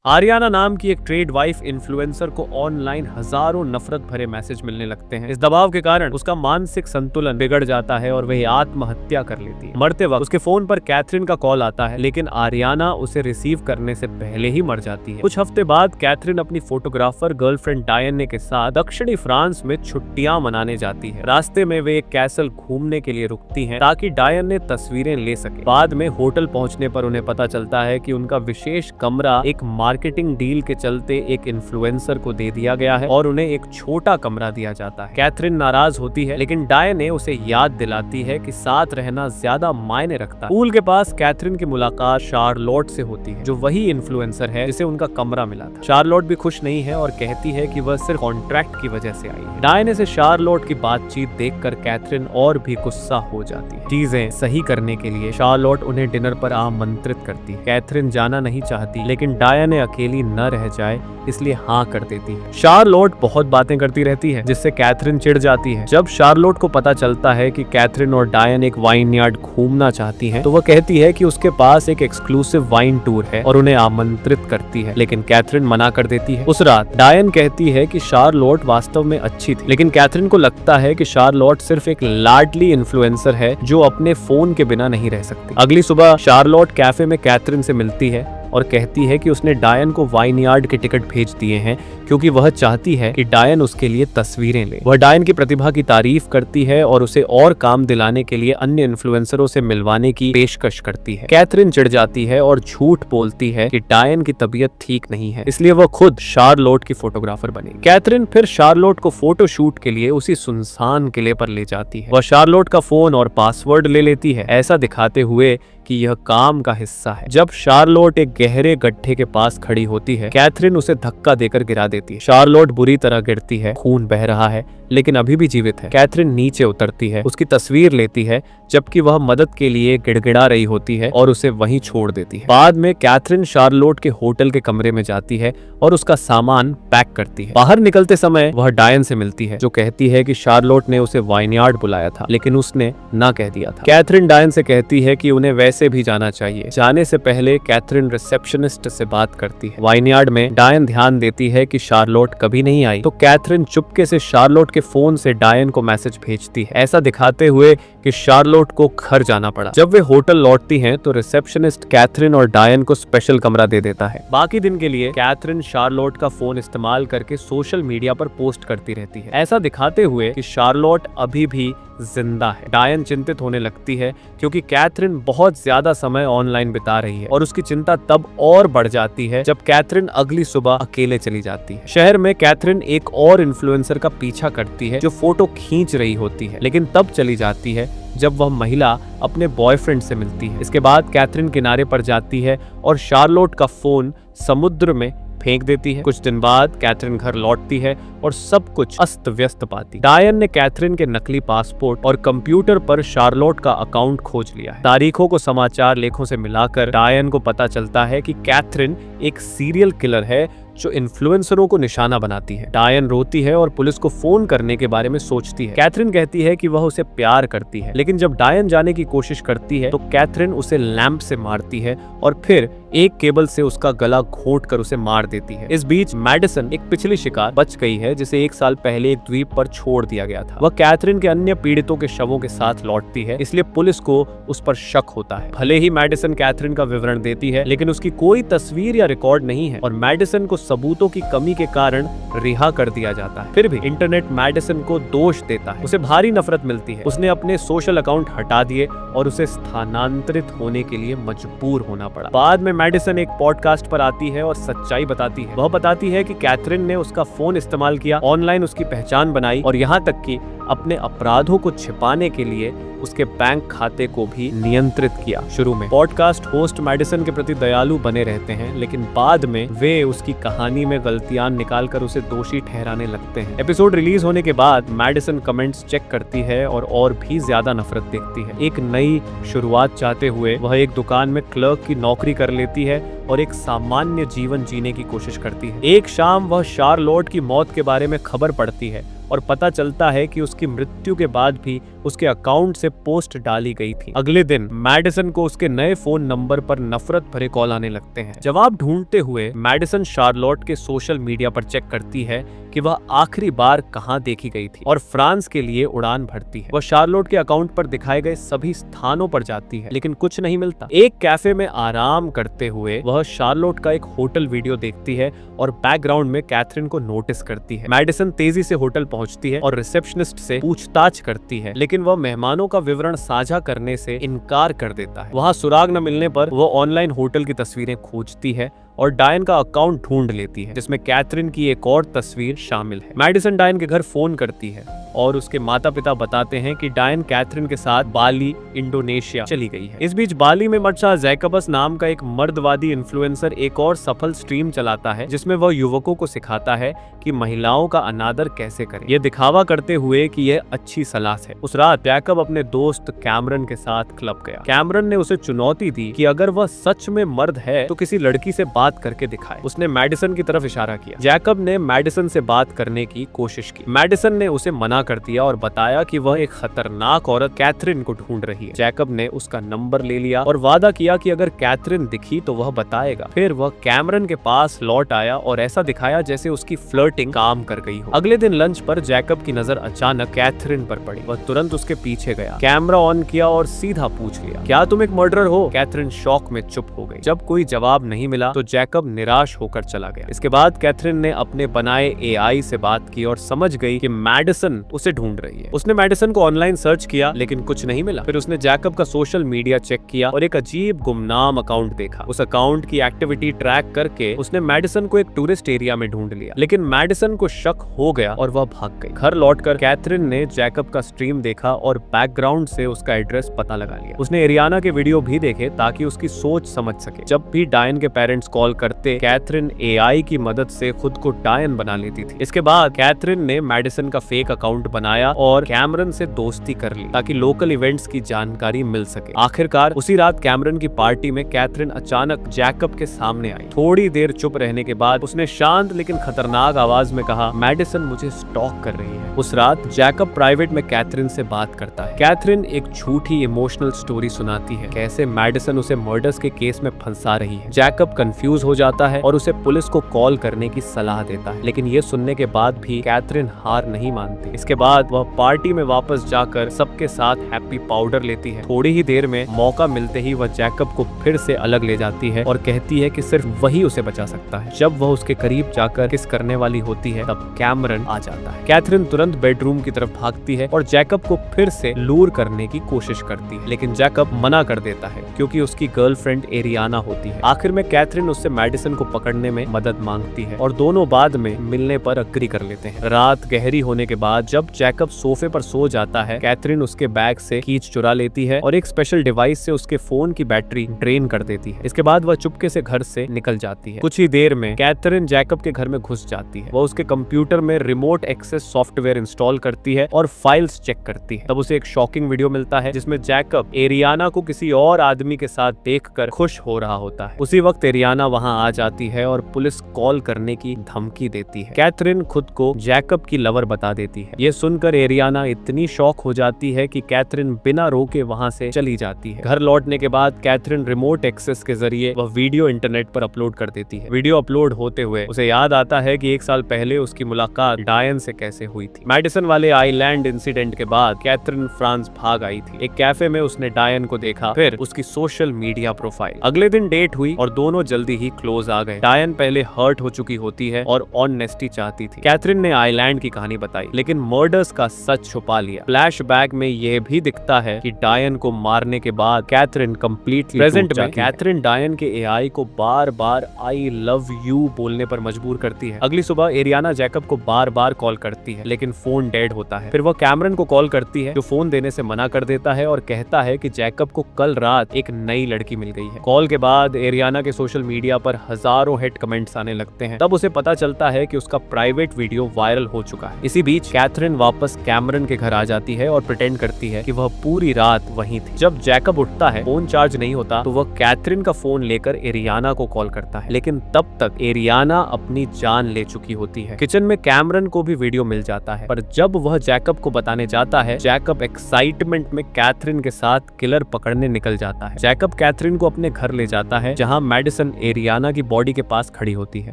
Ariana नाम की एक ट्रेड वाइफ इन्फ्लुएंसर को ऑनलाइन हजारों नफरत भरे मैसेज मिलने लगते हैं। इस दबाव के कारण उसका मानसिक संतुलन बिगड़ जाता है और वह आत्महत्या कर लेती है। मरते वक्त उसके फोन पर कैथरीन का कॉल आता है, लेकिन आरियाना उसे रिसीव करने से पहले ही मर जाती है। कुछ हफ्ते बाद कैथरीन अपनी फोटोग्राफर गर्लफ्रेंड डायने के साथ दक्षिणी फ्रांस में छुट्टियां मनाने जाती है। रास्ते में वे एक कैसल घूमने के लिए रुकती हैं ताकि डायने तस्वीरें ले सके। बाद में होटल पहुंचने पर उन्हें पता चलता है कि उनका विशेष कमरा एक मार्केटिंग डील के चलते एक इन्फ्लुएंसर को दे दिया गया है और उन्हें एक छोटा कमरा दिया जाता है। कैथरीन नाराज होती है, लेकिन डायने उसे याद दिलाती है कि साथ रहना ज्यादा मायने रखता है। पूल के पास कैथरीन की मुलाकात शार्लोट से होती है, जो वही इन्फ्लुएंसर है जिसे उनका कमरा मिला था। शार्लोट भी खुश नहीं है और कहती है कि वह सिर्फ कॉन्ट्रैक्ट की वजह से आई है। डायने से शार्लोट की बातचीत देखकर कैथरीन और भी गुस्सा हो जाती है। चीजें सही करने के लिए शार्लोट उन्हें डिनर पर आमंत्रित करती है। कैथरीन जाना नहीं चाहती, लेकिन डायने अकेली न रह जाए इसलिए हाँ कर देती है। शार्लोट बहुत बातें करती रहती है, जिससे कैथरीन चिढ़ जाती है। जब शार्लोट को पता चलता है कि कैथरीन और डायन एक वाइन यार्ड घूमना चाहती हैं, तो वह कहती है कि उसके पास एक एक्सक्लूसिव वाइन टूर है और उन्हें आमंत्रित करती है, लेकिन कैथरीन मना कर देती है। उस रात डायन कहती है कि शार्लोट वास्तव में अच्छी थी, लेकिन कैथरीन को लगता है कि शार्लोट सिर्फ एक लाडली इन्फ्लुएंसर है जो अपने फोन के बिना नहीं रह सकती। अगली सुबह शार्लोट कैफे में कैथरीन से मिलती है और कहती है कि उसने डायन को वाइन यार्ड के टिकट भेज दिए हैं क्योंकि वह चाहती है कि डायन उसके लिए तस्वीरें ले। वह डायन की प्रतिभा की तारीफ करती है और उसे और काम दिलाने के लिए अन्य इन्फ्लुएंसरों से मिलवाने की पेशकश करती है। कैथरीन चिढ़ जाती है और झूठ बोलती है कि डायन की तबीयत ठीक नहीं है, इसलिए वह खुद शार्लोट की फोटोग्राफर बनेगी। कैथरीन फिर शार्लोट को फोटो शूट के लिए उसी सुनसान किले पर ले जाती है। वह शार्लोट का फोन और पासवर्ड ले लेती है, ऐसा दिखाते हुए कि यह काम का हिस्सा है। जब शार्लोट एक गहरे गड्ढे के पास खड़ी होती है, कैथरीन उसे धक्का देकर गिरा देती है। शार्लोट बुरी तरह गिरती है, खून बह रहा है, लेकिन अभी भी जीवित है। कैथरीन नीचे उतरती है, उसकी तस्वीर लेती है, जबकि वह मदद के लिए गिड़गिड़ा रही होती है और उसे वहीं छोड़ देती है। बाद में कैथरीन शार्लोट के होटल के कमरे में जाती है और उसका सामान पैक करती है। बाहर निकलते समय वह डायन से मिलती है, जो कहती है कि शार्लोट ने उसे वाइनयार्ड बुलाया था, लेकिन उसने ना कह दिया था। कैथरीन डायन से कहती है कि उन्हें वैसे भी जाना चाहिए। जाने से पहले कैथरीन रिसेप्शनिस्ट से बात करती है। वाइनयार्ड में डायन ध्यान देती है कि शार्लोट कभी नहीं आई, तो कैथरीन चुपके से शार्लोट के फोन से डायन को मैसेज भेजती है, ऐसा दिखाते हुए कि शार्लोट को घर जाना पड़ा। जब वे होटल लौटती हैं, तो रिसेप्शनिस्ट कैथरीन और डायन को स्पेशल कमरा दे देता है। बाकी दिन के लिए कैथरीन शार्लोट का फोन इस्तेमाल करके सोशल मीडिया पर पोस्ट करती रहती है, ऐसा दिखाते हुए कि शार्लोट अभी भी जिंदा है। डायन चिंतित होने लगती है क्योंकि कैथरीन बहुत ज्यादा समय ऑनलाइन बिता रही है, और उसकी चिंता तब और बढ़ जाती है जब कैथरीन अगली सुबह अकेले चली जाती है। शहर में कैथरीन एक और इन्फ्लुएंसर का पीछा करती है जो फोटो खींच रही होती है, लेकिन तब चली जाती है जब वह महिला अपने बॉयफ्रेंड से मिलती है। इसके बाद कैथरीन किनारे पर जाती है और शार्लोट का फोन समुद्र में फेंक देती है। कुछ दिन बाद कैथरीन घर लौटती है और सब कुछ अस्त व्यस्त पाती। डायन ने कैथरीन के नकली पासपोर्ट और कंप्यूटर पर शार्लोट का अकाउंट खोज लिया है। तारीखों को समाचार लेखों से मिलाकर डायन को पता चलता है कि कैथरीन एक सीरियल किलर है जो इन्फ्लुएंसरों को निशाना बनाती है। डायन रोती है और पुलिस को फोन करने के बारे में सोचती है। कैथरीन कहती है कि वह उसे प्यार करती है, लेकिन जब डायन जाने की कोशिश करती है तो कैथरीन उसे लैंप से मारती है और फिर एक केबल से उसका गला घोंट कर उसे मार देती है। इस बीच मैडिसन, एक पिछली शिकार, बच गई है जिसे 1 साल पहले एक द्वीप पर छोड़ दिया गया था। वह कैथरीन के अन्य पीड़ितों के शवों के साथ लौटती है, इसलिए पुलिस को उस पर शक होता है। भले ही मैडिसन कैथरीन का विवरण देती है, लेकिन उसकी कोई तस्वीर या रिकॉर्ड नहीं है और मैडिसन को सबूतों की कमी के कारण रिहा कर दिया जाता है। फिर भी इंटरनेट मैडिसन को दोष देता है। उसे भारी नफरत मिलती है। उसने अपने सोशल अकाउंट हटा दिए और उसे स्थानांतरित होने के लिए मजबूर होना पड़ा। बाद में मैडिसन एक पॉडकास्ट पर आती है और सच्चाई बताती है। वह बताती है कि कैथरीन ने उसका फोन इस्तेमाल किया, ऑनलाइन उसकी पहचान बनाई और यहाँ तक कि अपने अपराधों को छिपाने के लिए उसके बैंक खाते को भी नियंत्रित किया। शुरू में पॉडकास्ट होस्ट मैडिसन के प्रति दयालु बने रहते हैं, लेकिन बाद में वे उसकी कहानी में गलतियां निकालकर उसे दोषी ठहराने लगते हैं। एपिसोड रिलीज होने के बाद मैडिसन कमेंट्स चेक करती है और भी ज्यादा नफरत देखती है। एक नई शुरुआत चाहते हुए वह एक दुकान में क्लर्क की नौकरी कर लेती है और एक सामान्य जीवन जीने की कोशिश करती है। एक शाम वह शार्लोट की मौत के बारे में खबर पढ़ती है और पता चलता है कि उसकी मृत्यु के बाद भी उसके अकाउंट से पोस्ट डाली गई थी। अगले दिन मैडिसन को उसके नए फोन नंबर पर नफरत भरे कॉल आने लगते हैं। जवाब ढूंढते हुए मैडिसन शार्लोट के सोशल मीडिया पर चेक करती है कि वह आखिरी बार कहां देखी गई थी और फ्रांस के लिए उड़ान भरती है। वह शार्लोट के अकाउंट पर दिखाए गए सभी स्थानों पर जाती है, लेकिन कुछ नहीं मिलता। एक कैफे में आराम करते हुए वह शार्लोट का एक होटल वीडियो देखती है और बैकग्राउंड में कैथरीन को नोटिस करती है। मैडिसन तेजी से होटल पहुंचती है और रिसेप्शनिस्ट से पूछताछ करती है, लेकिन वह मेहमानों का विवरण साझा करने से इनकार कर देता है। वहां सुराग न मिलने पर वह ऑनलाइन होटल की तस्वीरें खोजती है और डायन का अकाउंट ढूंढ लेती है, जिसमें कैथरीन की एक और तस्वीर शामिल है। मैडिसन डायन के घर फोन करती है और उसके माता पिता बताते हैं कि डायन कैथरीन के साथ बाली, इंडोनेशिया चली गई है। इस बीच बाली में मर्चा जैकबस नाम का एक मर्दवादी इन्फ्लुएंसर एक और सफल स्ट्रीम चलाता है, जिसमें वह युवकों को सिखाता है कि महिलाओं का अनादर कैसे करें, यह दिखावा करते हुए कि यह अच्छी सलाह है। उस रात जैकब अपने दोस्त कैमरन के साथ क्लब गया। कैमरन ने उसे चुनौती दी कि अगर वह सच में मर्द है तो किसी लड़की से बात करके दिखाए। उसने मैडिसन की तरफ इशारा किया। जैकब ने मैडिसन से बात करने की कोशिश की। मैडिसन ने उसे मना कर दिया और बताया कि वह एक खतरनाक औरत कैथरीन को ढूंढ रही है। जैकब ने उसका नंबर ले लिया और वादा किया कि अगर कैथरीन दिखी तो वह बताएगा। फिर वह कैमरन के पास लौट आया और ऐसा दिखाया जैसे उसकी फ्लर्टिंग काम कर गई हो। अगले दिन लंच पर जैकब की नजर अचानक कैथरीन पर पड़ी। वह तुरंत उसके पीछे गया, कैमरा ऑन किया और सीधा पूछ लिया, क्या तुम एक मर्डरर हो? कैथरीन शॉक में चुप हो गई। जब कोई जवाब नहीं मिला तो जैकब निराश होकर चला गया। इसके बाद कैथरीन ने अपने बनाए एआई से बात की और समझ गई कि मैडिसन उसे ढूंढ रही है। उसने मैडिसन को ऑनलाइन सर्च किया, लेकिन कुछ नहीं मिला। फिर उसने जैकब का सोशल मीडिया चेक किया और एक अजीब गुमनाम अकाउंट देखा। उस अकाउंट की एक्टिविटी ट्रैक करके उसने मैडिसन को एक टूरिस्ट एरिया में ढूंढ लिया, लेकिन मैडिसन को शक हो गया और वह भाग गई। घर लौटकर कैथरीन ने जैकब का स्ट्रीम देखा और बैकग्राउंड से उसका एड्रेस पता लगा लिया। उसने एरियाना के वीडियो भी देखे ताकि उसकी सोच समझ सके। जब भी डायन के पेरेंट्स कॉल करते, कैथरीन एआई की मदद से खुद को डायन बना लेती थी। इसके बाद कैथरीन ने मैडिसन का फेक अकाउंट बनाया और कैमरन से दोस्ती कर ली ताकि लोकल इवेंट्स की जानकारी मिल सके। आखिरकार उसी रात कैमरन की पार्टी में कैथरीन अचानक जैकब के सामने आई। थोड़ी देर चुप रहने के बाद उसने शांत लेकिन खतरनाक आवाज में कहा, मैडिसन मुझे स्टॉक कर रही है। उस रात जैकब प्राइवेट में कैथरीन से बात करता है। कैथरीन एक झूठी इमोशनल स्टोरी सुनाती है, कैसे मैडिसन उसे मर्डर्स के केस में फंसा रही है। जैकब कंफ्यूज हो जाता है और उसे पुलिस को कॉल करने की सलाह देता है, लेकिन ये सुनने के बाद भी कैथरीन हार नहीं मानती। इसके बाद वह पार्टी में वापस जाकर सबके साथ हैप्पी पाउडर लेती है। थोड़ी ही देर में मौका मिलते ही वह जैकब को फिर से अलग ले जाती है और कहती है कि सिर्फ वही उसे बचा सकता है। जब वह उसके करीब जाकर किस करने वाली होती है तब कैमरन आ जाता है। कैथरीन तुरंत बेडरूम की तरफ भागती है और जैकब को फिर से लूर करने की कोशिश करती है, लेकिन जैकब मना कर देता है क्योंकि उसकी गर्लफ्रेंड एरियाना होती है। आखिर में कैथरीन उससे मैडिसन को पकड़ने में मदद मांगती है और दोनों बाद में मिलने पर अग्री कर लेते हैं। रात गहरी होने के बाद जब जैकब सोफे पर सो जाता है, कैथरीन उसके बैग से कीज चुरा लेती है और एक स्पेशल डिवाइस से उसके फोन की बैटरी ड्रेन कर देती है। इसके बाद वह चुपके से घर से निकल जाती है। कुछ ही देर में कैथरीन जैकब के घर में घुस जाती है। वह उसके कंप्यूटर में रिमोट एक्सेस सॉफ्टवेयर इंस्टॉल करती है और फाइल्स चेक करती है। तब उसे एक शॉकिंग वीडियो मिलता है जिसमें जैकब एरियाना को किसी और आदमी के साथ देखकर खुश हो रहा होता है। उसी वक्त एरियाना वहां आ जाती है और पुलिस कॉल करने की धमकी देती है। कैथरीन खुद को जैकब की लवर बता देती है। ये सुनकर एरियाना इतनी शॉक हो जाती है कि कैथरीन बिना रोके वहां से चली जाती है। घर लौटने के बाद कैथरीन रिमोट एक्सेस के जरिए वह वीडियो इंटरनेट पर अपलोड कर देती है। वीडियो अपलोड होते हुए उसे याद आता है कि 1 साल पहले उसकी मुलाकात डायन से कैसे हुई थी। मैडिसन वाले आइलैंड इंसिडेंट के बाद कैथरीन फ्रांस भाग आई थी। एक कैफे में उसने डायन को देखा, फिर उसकी सोशल मीडिया प्रोफाइल। अगले दिन डेट हुई और दोनों जल्दी ही क्लोज आ गए। डायन पहले हर्ट हो चुकी होती है और ऑनेस्टी चाहती थी। कैथरीन ने आइलैंड की कहानी बताई, लेकिन मर्डर्स का सच छुपा लिया। फ्लैशबैक में यह भी दिखता है कि डायन को मारने के बाद कैथरीन कंप्लीटली प्रेजेंट में कैथरीन डायन के एआई को बार बार आई लव यू बोलने पर मजबूर करती है। अगली सुबह एरियाना जैकब को बार बार कॉल करती है, लेकिन फोन डेड होता है। फिर वह कैमरन को कॉल करती है, जो फोन देने से मना कर देता है और कहता है कि जैकब को कल रात एक नई लड़की मिल गई है। कॉल के बाद एरियाना के सोशल मीडिया मीडिया पर हजारों हिट कमेंट्स आने लगते हैं। तब उसे पता चलता है कि उसका प्राइवेट वीडियो वायरल हो चुका है। इसी बीच कैथरीन वापस कैमरन के घर आ जाती है और प्रिटेंड करती है कि वह पूरी रात वहीं थी। जब जैकब उठता है, फोन चार्ज नहीं होता, तो वह कैथरीन का फोन लेकर एरियाना को कॉल करता है, लेकिन तब तक एरियाना अपनी जान ले चुकी होती है। किचन में कैमरन को भी वीडियो मिल जाता है, पर जब वह जैकब को बताने जाता है, जैकब एक्साइटमेंट में कैथरीन के साथ किलर पकड़ने निकल जाता है। जैकब कैथरीन को अपने घर ले जाता है, जहां मैडिसन एरियाना की बॉडी के पास खड़ी होती है।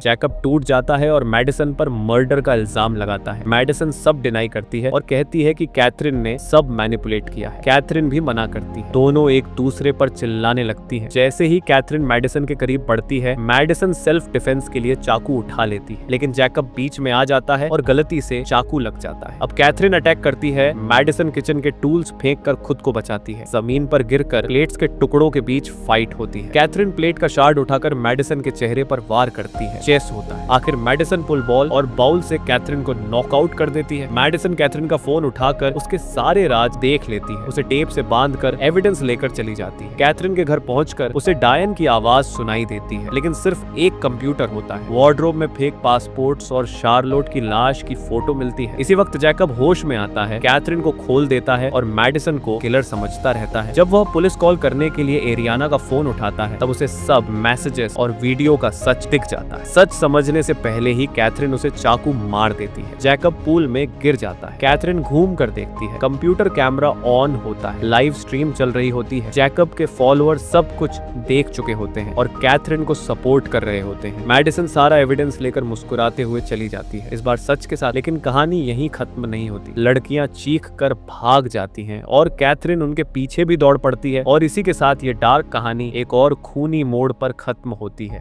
जैकब टूट जाता है और मैडिसन पर मर्डर का इल्जाम लगाता है। मैडिसन सब डिनाई करती है और कहती है कि कैथरीन ने सब मैनिपुलेट किया है। कैथरीन भी मना करती है। दोनों एक दूसरे पर चिल्लाने लगती है। जैसे ही कैथरीन मैडिसन के करीब बढ़ती है, मैडिसन सेल्फ डिफेंस के लिए चाकू उठा लेती है, लेकिन जैकब बीच में आ जाता है और गलती से चाकू लग जाता है। अब कैथरीन अटैक करती है। मैडिसन किचन के टूल्स फेंक कर खुद को बचाती है। जमीन पर गिरकर प्लेट्स के टुकड़ों के बीच फाइट होती है। कैथरीन प्लेट का शार्ड उठाकर मैडिसन के चेहरे पर वार करती है। चेस होता है। आखिर मैडिसन पुल बॉल और बाउल से कैथरीन को नॉकआउट कर देती है। मैडिसन कैथरीन का फोन उठाकर उसके सारे राज देख लेती है। उसे टेप से बांधकर एविडेंस लेकर चली जाती है। कैथरीन के घर पहुंचकर उसे डायन की आवाज सुनाई देती है, लेकिन सिर्फ एक कंप्यूटर होता है। वार्डरोब में फेक पासपोर्ट्स और शार्लोट की लाश की फोटो मिलती है। इसी वक्त जैकब होश में आता है, कैथरीन को खोल देता है और मैडिसन को किलर समझता रहता है। जब वह पुलिस कॉल करने के लिए एरियाना का फोन उठाता है, तब उसे सब मैसेजेस और वीडियो का सच दिख जाता है। सच समझने से पहले ही कैथरीन उसे चाकू मार देती है। जैकब पूल में गिर जाता है। कैथरीन घूम कर देखती है। कंप्यूटर कैमरा ऑन होता है। लाइव स्ट्रीम चल रही होती है। जैकब के फॉलोअर सब कुछ देख चुके होते हैं और कैथरीन को सपोर्ट कर रहे होते हैं। मैडिसन सारा एविडेंस लेकर मुस्कुराते हुए चली जाती है, इस बार सच के साथ। लेकिन कहानी यहीं खत्म नहीं होती। लड़कियां चीख कर भाग जाती हैं और कैथरीन उनके पीछे भी दौड़ पड़ती है, और इसी के साथ ये डार्क कहानी एक और खूनी मोड़ पर खत्म होती है।